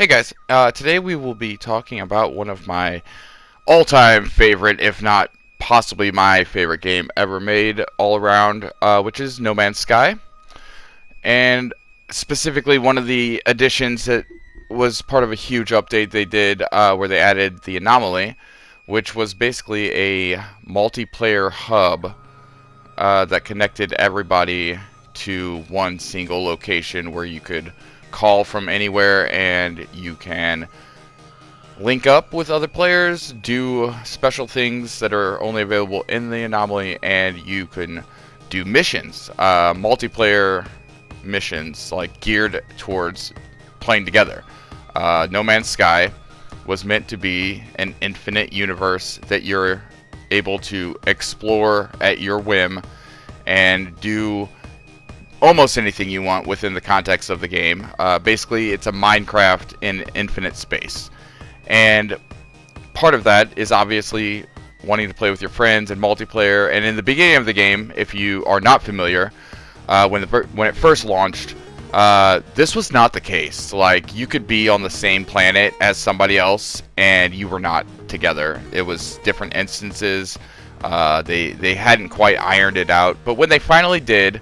Hey guys, today we will be talking about one of my all-time favorite, if not possibly my favorite game ever made all around, which is No Man's Sky. And specifically one of the additions that was part of a huge update they did where they added the Anomaly, which was basically a multiplayer hub that connected everybody to one single location where you could call from anywhere and you can link up with other players, do special things that are only available in the Anomaly, and you can do missions, multiplayer missions, like geared towards playing together. No Man's Sky was meant to be an infinite universe that you're able to explore at your whim and do almost anything you want within the context of the game. Basically, it's a Minecraft in infinite space. And part of that is obviously wanting to play with your friends and multiplayer. And in the beginning of the game, if you are not familiar, when it first launched, this was not the case. Like, you could be on the same planet as somebody else, and you were not together. It was different instances. They hadn't quite ironed it out. But when they finally did,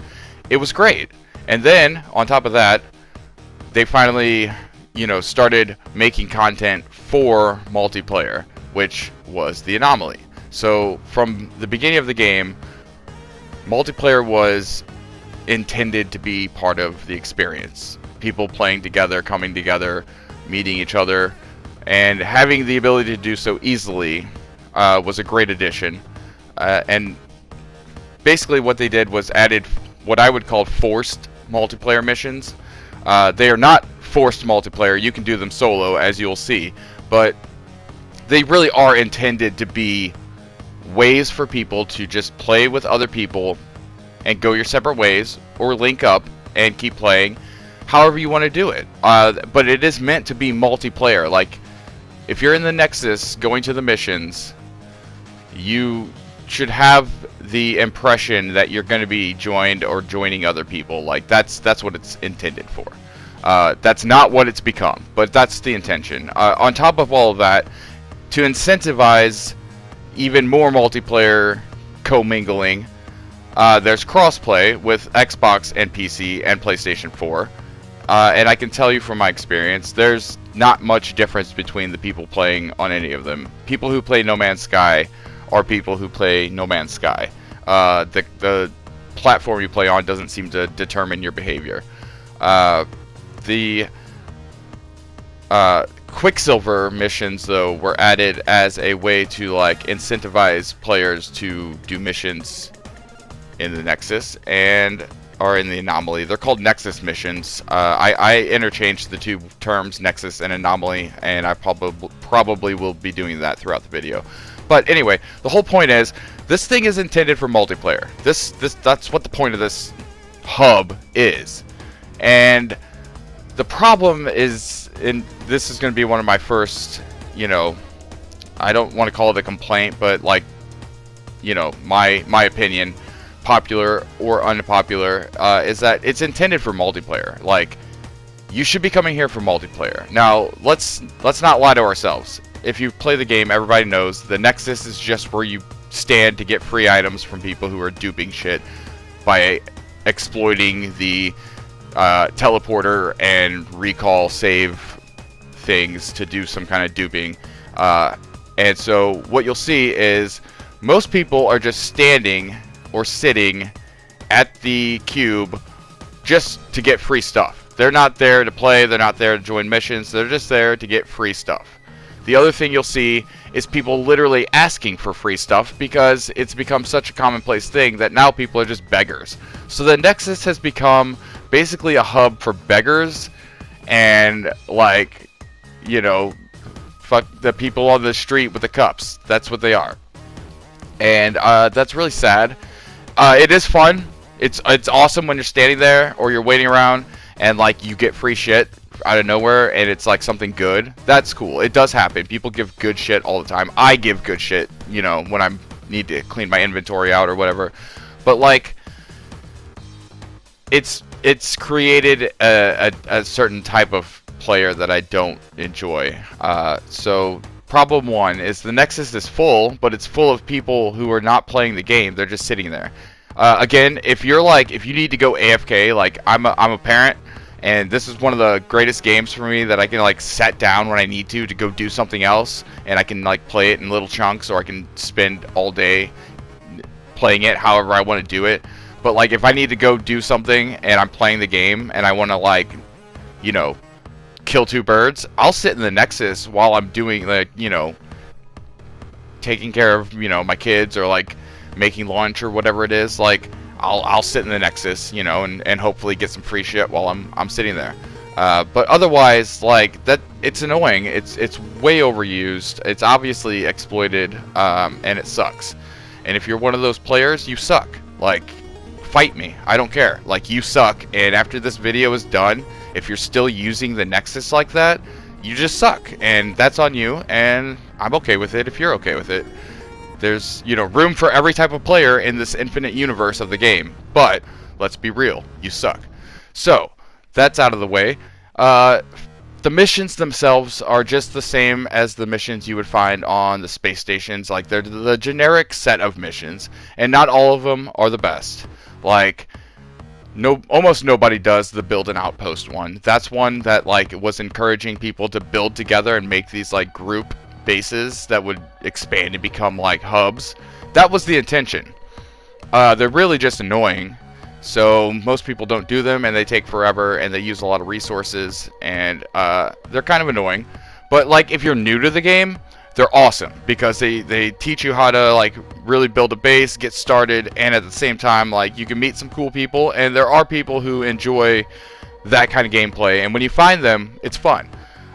it was great. And then, on top of that, they finally, started making content for multiplayer, which was the Anomaly. So, from the beginning of the game, multiplayer was intended to be part of the experience. People playing together, coming together, meeting each other, and having the ability to do so easily was a great addition. And basically what they did was added what I would call forced multiplayer missions. They are not forced multiplayer. You can do them solo, as you'll see, but they really are intended to be ways for people to just play with other people and go your separate ways, or link up and keep playing however you want to do it. But it is meant to be multiplayer. Like, if you're in the Nexus going to the missions, you should have the impression that you're going to be joined or joining other people. Like, that's what it's intended for. That's not what it's become, but that's the intention. On top of all of that, to incentivize even more multiplayer commingling, there's crossplay with Xbox and PC and PlayStation 4. And I can tell you from my experience, there's not much difference between the people playing on any of them. People who play No Man's Sky are people who play No Man's Sky. The platform you play on doesn't seem to determine your behavior. The Quicksilver missions, though, were added as a way to incentivize players to do missions in the Nexus and are in the Anomaly. They're called Nexus missions. I interchanged the two terms, Nexus and Anomaly, and I probably will be doing that throughout the video. But anyway, the whole point is, this thing is intended for multiplayer. That's what the point of this hub is. And the problem is, and this is going to be one of my first, I don't want to call it a complaint, but my opinion, popular or unpopular, is that it's intended for multiplayer. Like, you should be coming here for multiplayer. Now, let's not lie to ourselves. If you play the game, everybody knows the Nexus is just where you stand to get free items from people who are duping shit by exploiting the teleporter and recall save things to do some kind of duping. And so what you'll see is most people are just standing or sitting at the cube just to get free stuff. They're not there to play, they're not there to join missions, they're just there to get free stuff. The other thing you'll see is people literally asking for free stuff because it's become such a commonplace thing that now people are just beggars. So the Nexus has become basically a hub for beggars and, fuck the people on the street with the cups. That's what they are. And that's really sad. It is fun. It's awesome when you're standing there or you're waiting around and you get free shit out of nowhere and it's something good. That's cool. It does happen. People give good shit all the time. I give good shit, when I need to clean my inventory out or whatever. But it's created a certain type of player that I don't enjoy. So problem one is the Nexus is full, but it's full of people who are not playing the game. They're just sitting there. Again, if you need to go AFK, like I'm a parent, and this is one of the greatest games for me that I can like set down when I need to go do something else, and I can like play it in little chunks, or I can spend all day playing it however I want to do it. But like if I need to go do something and I'm playing the game and I want to like, you know, kill two birds, I'll sit in the Nexus while I'm doing like, you know, taking care of, you know, my kids, or like making lunch or whatever it is. Like I'll sit in the Nexus, you know, and hopefully get some free shit while I'm sitting there. But otherwise, like that, it's annoying. It's way overused. It's obviously exploited, and it sucks. And if you're one of those players, you suck. Like, fight me. I don't care. Like, you suck. And after this video is done, if you're still using the Nexus like that, you just suck. And that's on you. And I'm okay with it if you're okay with it. There's, you know, room for every type of player in this infinite universe of the game. But, let's be real. You suck. So, that's out of the way. The missions themselves are just the same as the missions you would find on the space stations. Like, they're the generic set of missions, and not all of them are the best. Like, almost nobody does the build an outpost one. That's one that like was encouraging people to build together and make these like group bases that would expand and become like hubs. That was the intention. They're really just annoying. So most people don't do them, and they take forever, and they use a lot of resources, and they're kind of annoying. But like if you're new to the game, they're awesome because they teach you how to like really build a base, get started, and at the same time like you can meet some cool people, and there are people who enjoy that kind of gameplay, and when you find them, it's fun.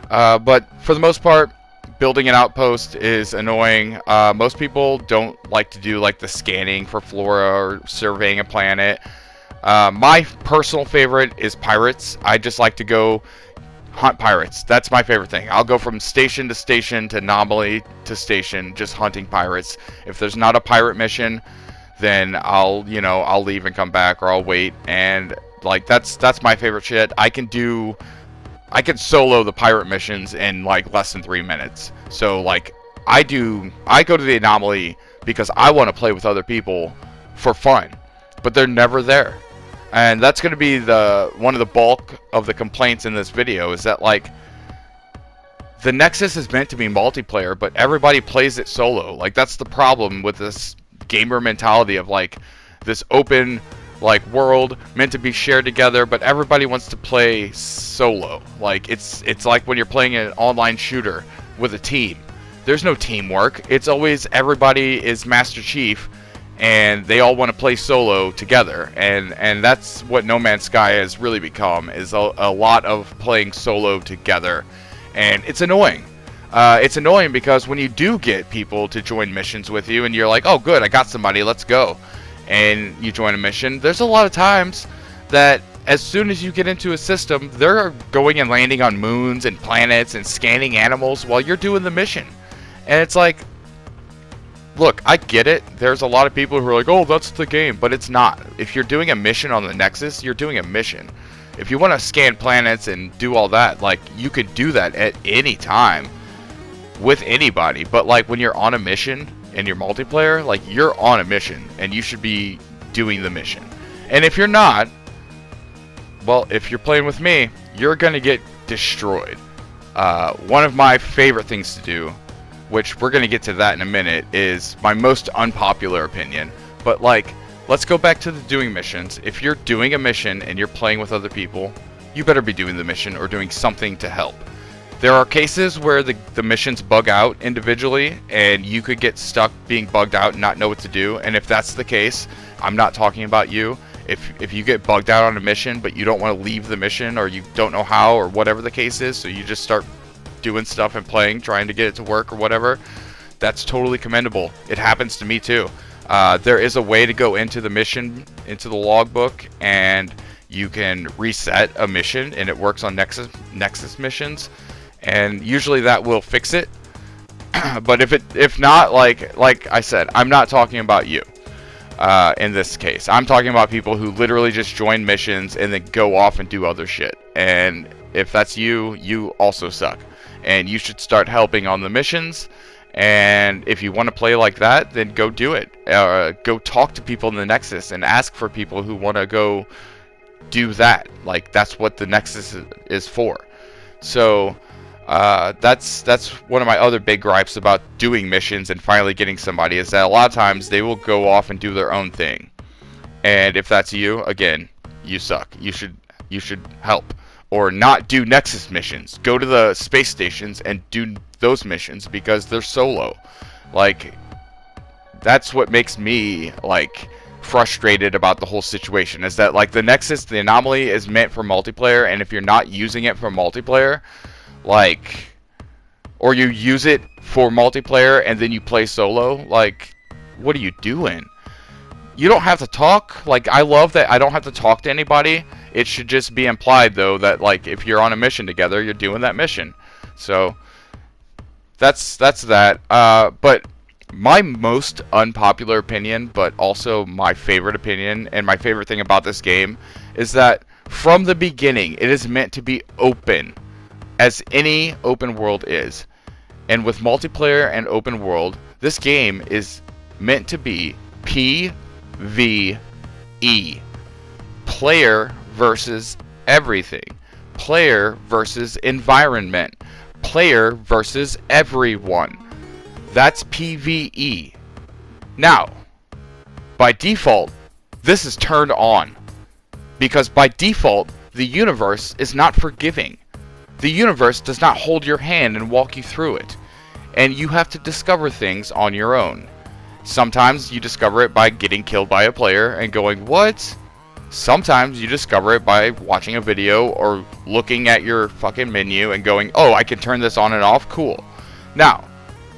But for the most part, building an outpost is annoying. Most people don't like to do like the scanning for flora or surveying a planet. My personal favorite is pirates. I just like to go hunt pirates. That's my favorite thing. I'll go from station to station to Anomaly to station just hunting pirates. If there's not a pirate mission, then I'll leave and come back, or I'll wait. And like that's my favorite shit. I can solo the pirate missions in like less than 3 minutes. So like I go to the Anomaly because I want to play with other people for fun, but they're never there. And that's going to be one of the bulk of the complaints in this video, is that like the Nexus is meant to be multiplayer, but everybody plays it solo. Like that's the problem with this gamer mentality of like this open like world meant to be shared together, but everybody wants to play solo. Like it's like when you're playing an online shooter with a team. There's no teamwork. It's always everybody is Master Chief, and they all want to play solo together, and that's what No Man's Sky has really become, is a lot of playing solo together, and it's annoying. It's annoying because when you do get people to join missions with you, and you're like, oh good, I got somebody, let's go, and you join a mission, there's a lot of times that as soon as you get into a system, they're going and landing on moons and planets and scanning animals while you're doing the mission, and it's like, look, I get it. There's a lot of people who are like, oh, that's the game. But it's not. If you're doing a mission on the Nexus, you're doing a mission. If you want to scan planets and do all that, like, you could do that at any time with anybody. But, like, when you're on a mission and you're multiplayer, like, you're on a mission. And you should be doing the mission. And if you're not, well, if you're playing with me, you're going to get destroyed. One of my favorite things to do, which we're going to get to that in a minute, is my most unpopular opinion. But like, let's go back to the doing missions. If you're doing a mission and you're playing with other people, you better be doing the mission or doing something to help. There are cases where the missions bug out individually, and you could get stuck being bugged out and not know what to do. And if that's the case, I'm not talking about you. If you get bugged out on a mission, but you don't want to leave the mission, or you don't know how, or whatever the case is, so you just start doing stuff and playing, trying to get it to work or whatever, that's totally commendable. It happens to me too. There is a way to go into the mission, into the logbook, and you can reset a mission, and it works on Nexus missions, and usually that will fix it. But if not, like I said, I'm not talking about you in this case. I'm talking about people who literally just join missions and then go off and do other shit. And if that's you, you also suck. And you should start helping on the missions. And if you want to play like that, then go do it. Go talk to people in the Nexus and ask for people who want to go do that. Like, that's what the Nexus is for. So that's one of my other big gripes about doing missions and finally getting somebody, is that a lot of times they will go off and do their own thing. And if that's you, again, you suck. You should help. Or not do Nexus missions. Go to the space stations and do those missions because they're solo. Like, that's what makes me, like, frustrated about the whole situation, is that, like, the Nexus, the Anomaly, is meant for multiplayer, and if you're not using it for multiplayer, like, or you use it for multiplayer and then you play solo, like, what are you doing? You don't have to talk. Like, I love that I don't have to talk to anybody. It should just be implied, though, that, like, if you're on a mission together, you're doing that mission. So that's that. But my most unpopular opinion, but also my favorite opinion, and my favorite thing about this game, is that from the beginning, it is meant to be open, as any open world is. And with multiplayer and open world, this game is meant to be PvE. Player versus everything. Player versus environment. Player versus everyone. That's PvE. Now, by default, this is turned on. Because by default, the universe is not forgiving. The universe does not hold your hand and walk you through it. And you have to discover things on your own. Sometimes you discover it by getting killed by a player and going, what? Sometimes you discover it by watching a video or looking at your fucking menu and going, oh, I can turn this on and off, cool. Now,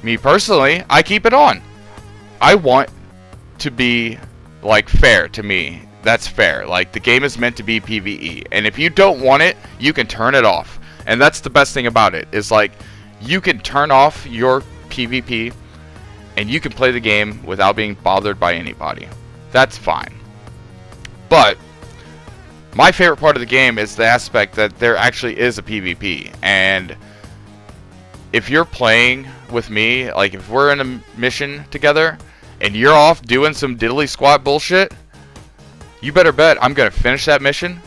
me personally, I keep it on. I want to be, like, fair to me. That's fair. Like, the game is meant to be PvE. And if you don't want it, you can turn it off. And that's the best thing about it, is, like, you can turn off your PvP and you can play the game without being bothered by anybody. That's fine. But my favorite part of the game is the aspect that there actually is a PvP. And if you're playing with me, like, if we're in a mission together and you're off doing some diddly squat bullshit, you better bet I'm going to finish that mission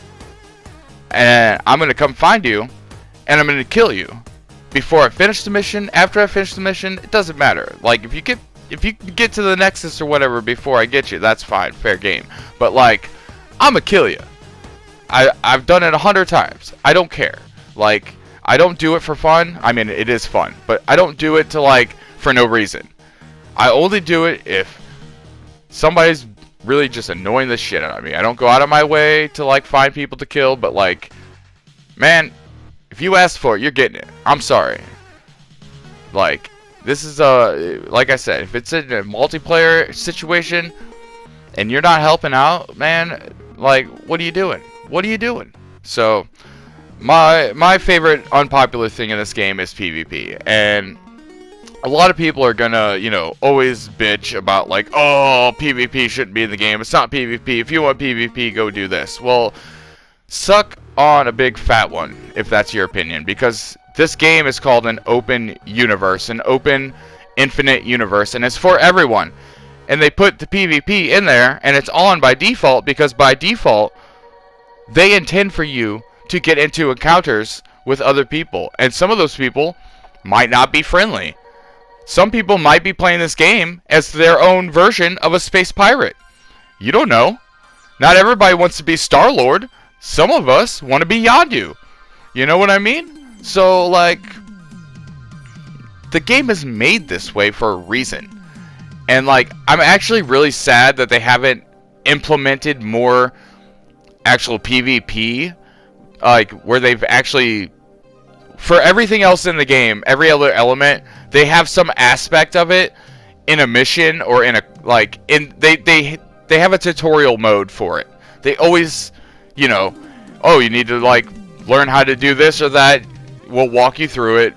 and I'm going to come find you and I'm going to kill you. Before I finish the mission, after I finish the mission, it doesn't matter. Like, if you get to the Nexus or whatever before I get you, that's fine, fair game. But, like, I'ma kill you. I've done it 100 times. I don't care. Like, I don't do it for fun. I mean, it is fun, but I don't do it to, like, for no reason. I only do it if somebody's really just annoying the shit out of me. I don't go out of my way to, like, find people to kill, but, like, man, if you ask for it, you're getting it. I'm sorry. Like, this is like I said, if it's in a multiplayer situation and you're not helping out, man, like, what are you doing? What are you doing? So, my favorite unpopular thing in this game is PvP, and a lot of people are gonna, you know, always bitch about, like, oh, PvP shouldn't be in the game. It's not PvP. If you want PvP, go do this. Well, suck on a big fat one, if that's your opinion, because this game is called an open universe, an open infinite universe, and it's for everyone. And they put the PvP in there, and it's on by default, because by default, they intend for you to get into encounters with other people. And some of those people might not be friendly. Some people might be playing this game as their own version of a space pirate. You don't know. Not everybody wants to be Star-Lord. Some of us want to be Yondu. You know what I mean? So, like, the game is made this way for a reason. And, like, I'm actually really sad that they haven't implemented more actual PvP, like, where they've actually, for everything else in the game, every other element, they have some aspect of it in a mission or in a, like, in, they have a tutorial mode for it. They always, you know, oh, you need to, like, learn how to do this or that. We'll walk you through it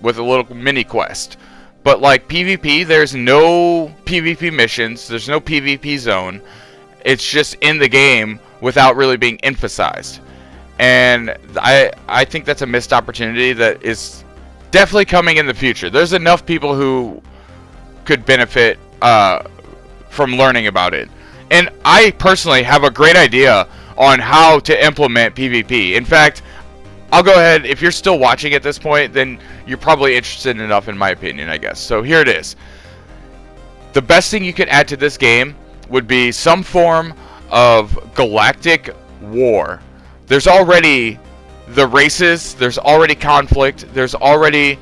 with a little mini quest. But, like, PvP, there's no PvP missions, there's no PvP zone. It's just in the game without really being emphasized. and I think that's a missed opportunity that is definitely coming in the future. There's enough people who could benefit from learning about it. And I personally have a great idea on how to implement PvP. In fact, I'll go ahead, if you're still watching at this point, then you're probably interested enough in my opinion, I guess. So here it is. The best thing you could add to this game would be some form of galactic war. There's already the races, there's already conflict, there's already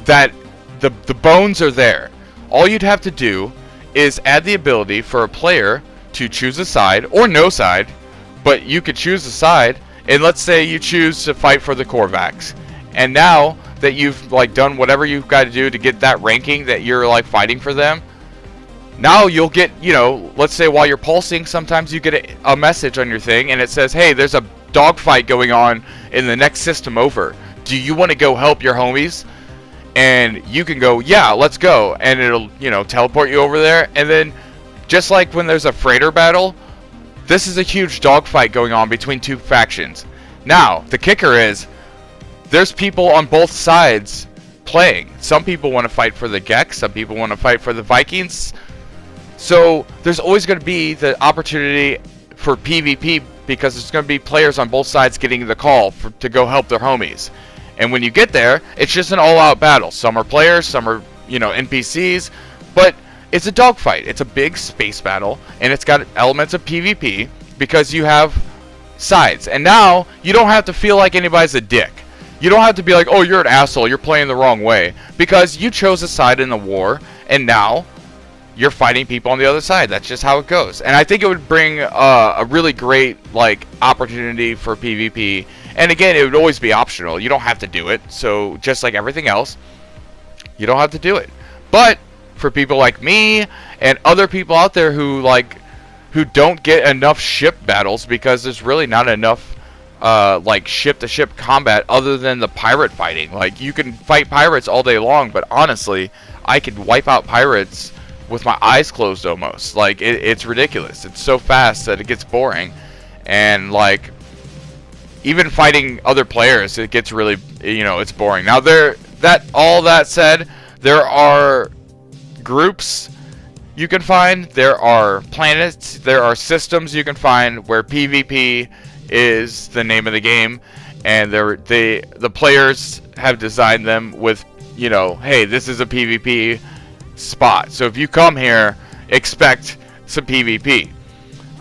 that the bones are there. All you'd have to do is add the ability for a player to choose a side, or no side, but you could choose a side, and let's say you choose to fight for the Korvax. And now that you've like done whatever you've got to do to get that ranking that you're like fighting for them, now you'll get, you know, let's say while you're pulsing, sometimes you get a message on your thing and it says, hey, there's a dogfight going on in the next system over. Do you want to go help your homies? And you can go, yeah, let's go. And it'll, you know, teleport you over there. And then, just like when there's a freighter battle, this is a huge dogfight going on between two factions. Now, the kicker is, there's people on both sides playing. Some people want to fight for the Geks, some people want to fight for the Vikings. So there's always going to be the opportunity for PvP because there's going to be players on both sides getting the call to go help their homies. And when you get there, it's just an all-out battle. Some are players, some are, you know, NPCs, but it's a dogfight. It's a big space battle, and it's got elements of PvP because you have sides. And now you don't have to feel like anybody's a dick. You don't have to be like, oh, you're an asshole, you're playing the wrong way, because you chose a side in the war, and now you're fighting people on the other side. That's just how it goes. And I think it would bring a really great like opportunity for PvP. And again, it would always be optional. You don't have to do it. So just like everything else, you don't have to do it. But for people like me and other people out there who don't get enough ship battles because there's really not enough like ship-to-ship combat other than the pirate fighting. Like, you can fight pirates all day long, but honestly, I could wipe out pirates with my eyes closed almost. Like, it's ridiculous. It's so fast that it gets boring. And like, even fighting other players, it gets really, you know, it's boring. Now, all that said, there are groups you can find, there are planets, there are systems you can find where PvP is the name of the game, and the players have designed them with, you know, hey, this is a PvP spot, so if you come here, expect some PvP,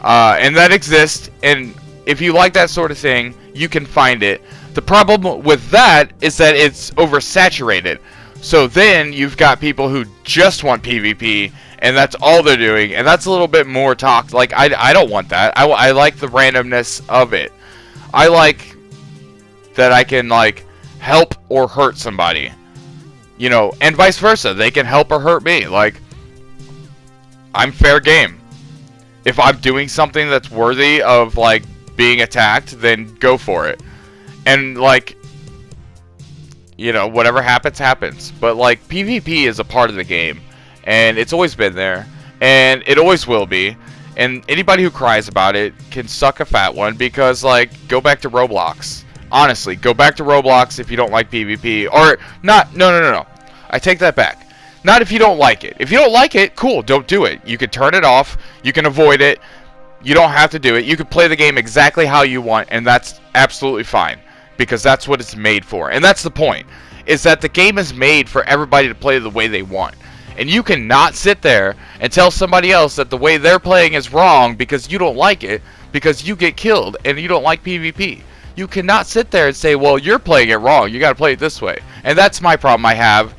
and that exists. And if you like that sort of thing, you can find it. The problem with that is that it's oversaturated. So then you've got people who just want PvP, and that's all they're doing, and that's a little bit more toxic. Like, I don't want that. I like the randomness of it. I like that I can like help or hurt somebody, you know, and vice versa. They can help or hurt me. Like, I'm fair game. If I'm doing something that's worthy of like being attacked, then go for it. And like, you know, whatever happens, happens. But like, PvP is a part of the game, and it's always been there, and it always will be. And anybody who cries about it can suck a fat one, because like, go back to Roblox. Honestly, go back to Roblox if you don't like PvP. Or not. No. I take that back. Not if you don't like it. If you don't like it, cool, don't do it. You can turn it off. You can avoid it. You don't have to do it. You can play the game exactly how you want, and that's absolutely fine, because that's what it's made for. And that's the point, is that the game is made for everybody to play the way they want. And you cannot sit there and tell somebody else that the way they're playing is wrong because you don't like it, because you get killed and you don't like PvP. You cannot sit there and say, well, you're playing it wrong, you gotta play it this way. And that's my problem I have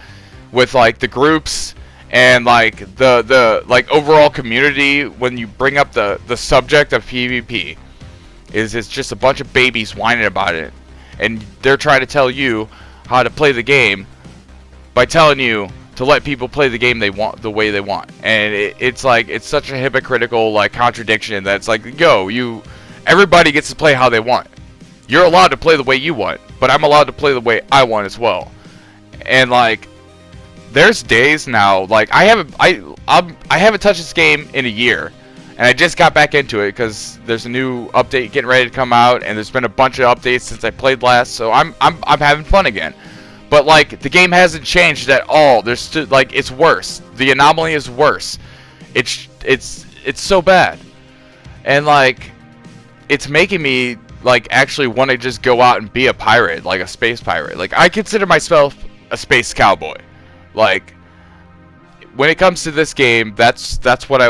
with like the groups and like the like overall community when you bring up the subject of PvP. Is it's just a bunch of babies whining about it, and they're trying to tell you how to play the game by telling you to let people play the game they want, the way they want. And it's like, it's such a hypocritical like contradiction that it's like, yo, everybody gets to play how they want. You're allowed to play the way you want, but I'm allowed to play the way I want as well. And like, there's days now, like I haven't touched this game in a year, and and I just got back into it because there's a new update getting ready to come out, and there's been a bunch of updates since I played last, so I'm having fun again. But like, the game hasn't changed at all. There's still, like, it's worse. The Anomaly is worse. It's so bad, and like, it's making me like actually want to just go out and be a pirate, like a space pirate. Like, I consider myself a space cowboy. Like, when it comes to this game, that's what I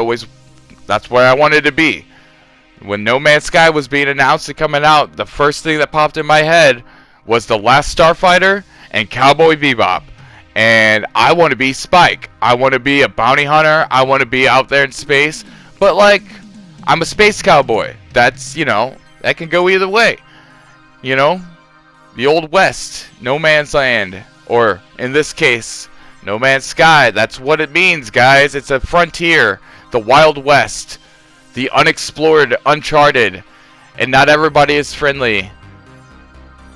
wanted to be. When No Man's Sky was being announced and coming out, the first thing that popped in my head was The Last Starfighter and Cowboy Bebop. And I want to be Spike. I want to be a bounty hunter. I want to be out there in space. But like, I'm a space cowboy. That's, you know, that can go either way. You know, the Old West, No Man's Land, or in this case, No Man's Sky. That's what it means, guys. It's a frontier, the Wild West, the unexplored, uncharted, and not everybody is friendly.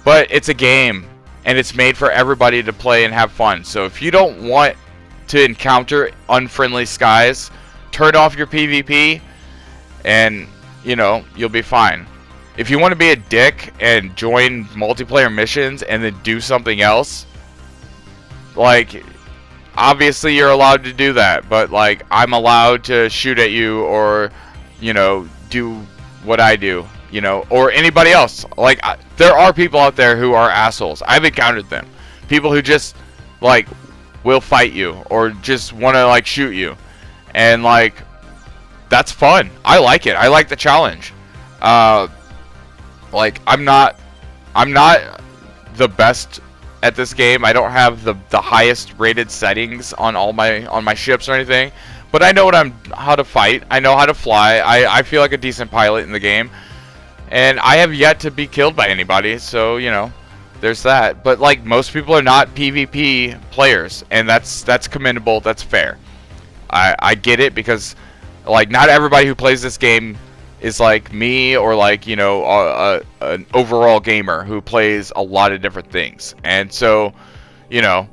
But it's a game, and it's made for everybody to play and have fun. So if you don't want to encounter unfriendly skies, turn off your PvP, and, you know, you'll be fine. If you want to be a dick and join multiplayer missions and then do something else, like, obviously you're allowed to do that, but like, I'm allowed to shoot at you or, you know, do what I do, you know, or anybody else. Like, there are people out there who are assholes. I've encountered them. People who just, like, will fight you or just want to, like, shoot you. And, like, that's fun. I like it. I like the challenge. Like, I'm not the best at this game. I don't have the highest rated settings on all my ships or anything, but I know how to fight. I know how to fly. I feel like a decent pilot in the game, and I have yet to be killed by anybody. So, you know, there's that. But like, most people are not PvP players, and that's commendable. That's fair. I get it, because like, not everybody who plays this game is like me, or like, you know, an overall gamer who plays a lot of different things. And so, you know,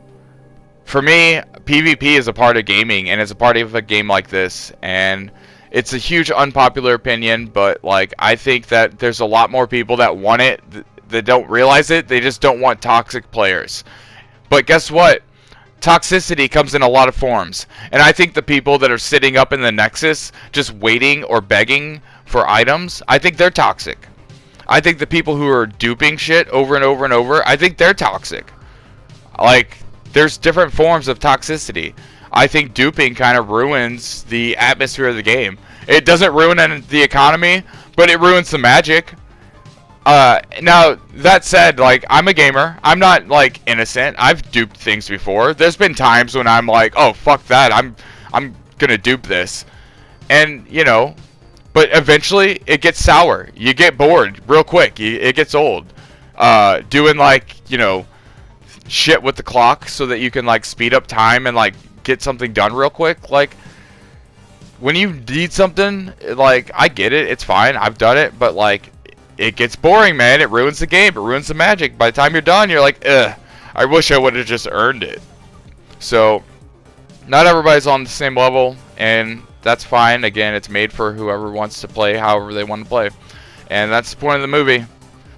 for me, PvP is a part of gaming, and it's a part of a game like this. And it's a huge unpopular opinion, but like, I think that there's a lot more people that want it that don't realize it. They just don't want toxic players. But guess what? Toxicity comes in a lot of forms, and I think the people that are sitting up in the Nexus just waiting or begging for items, I think they're toxic. I think the people who are duping shit over and over and over, I think they're toxic. Like, there's different forms of toxicity. I think duping kind of ruins the atmosphere of the game. It doesn't ruin the economy, but it ruins the magic. Now, that said, like, I'm a gamer. I'm not, like, innocent. I've duped things before. There's been times when I'm like, oh, fuck that. I'm gonna dupe this. And, you know, but eventually it gets sour. You get bored real quick. It gets old. Doing, like, you know, shit with the clock so that you can, like, speed up time and, like, get something done real quick. Like, when you need something, like, I get it. It's fine. I've done it. But, like, it gets boring, man. It ruins the game. It ruins the magic. By the time you're done, you're like, ugh, I wish I would have just earned it. So, not everybody's on the same level, and that's fine. Again, it's made for whoever wants to play however they want to play. And that's the point of the movie.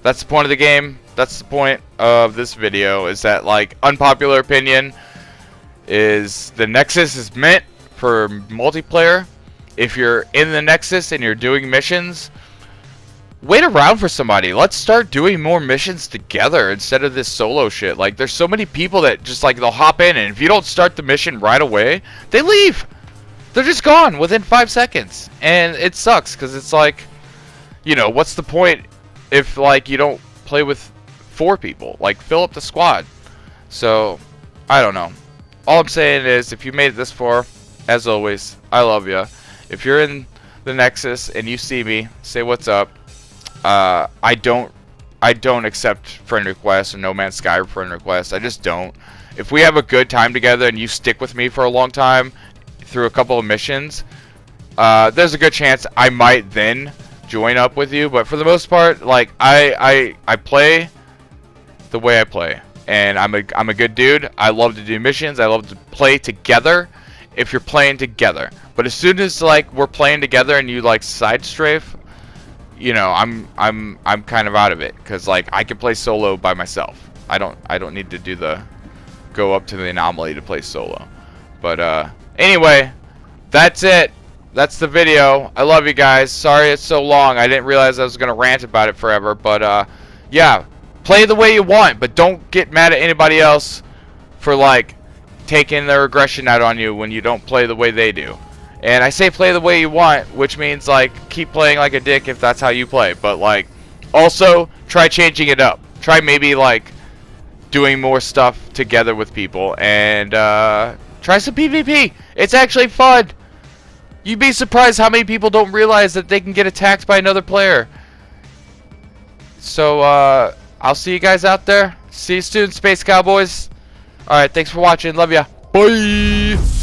That's the point of the game. That's the point of this video, is that, like, unpopular opinion is the Nexus is meant for multiplayer. If you're in the Nexus and you're doing missions, wait around for somebody. Let's start doing more missions together instead of this solo shit. Like, there's so many people that just, like, they'll hop in, and if you don't start the mission right away, they leave. They're just gone within 5 seconds. And it sucks, because it's like, you know, what's the point if, like, you don't play with 4 people? Like, fill up the squad. So, I don't know. All I'm saying is, if you made it this far, as always, I love you. If you're in the Nexus and you see me, say what's up. I don't accept friend requests or No Man's Sky friend requests. I just don't. If we have a good time together and you stick with me for a long time through a couple of missions, there's a good chance I might then join up with you. But for the most part, like, I play the way I play, and I'm a good dude. I love to do missions. I love to play together, if you're playing together. But as soon as like we're playing together and you like side strafe, you know, I'm kind of out of it, because like I can play solo by myself. I don't need to do the go up to the Anomaly to play solo. But anyway, that's it. That's the video. I love you guys. Sorry it's so long. I didn't realize I was gonna rant about it forever. But yeah, play the way you want, but don't get mad at anybody else for like taking their aggression out on you when you don't play the way they do. And I say play the way you want, which means like keep playing like a dick if that's how you play. But like also try changing it up. Try maybe like doing more stuff together with people, and try some PvP. It's actually fun. You'd be surprised how many people don't realize that they can get attacked by another player. So I'll see you guys out there. See you soon, Space Cowboys. Alright, thanks for watching. Love ya. Bye.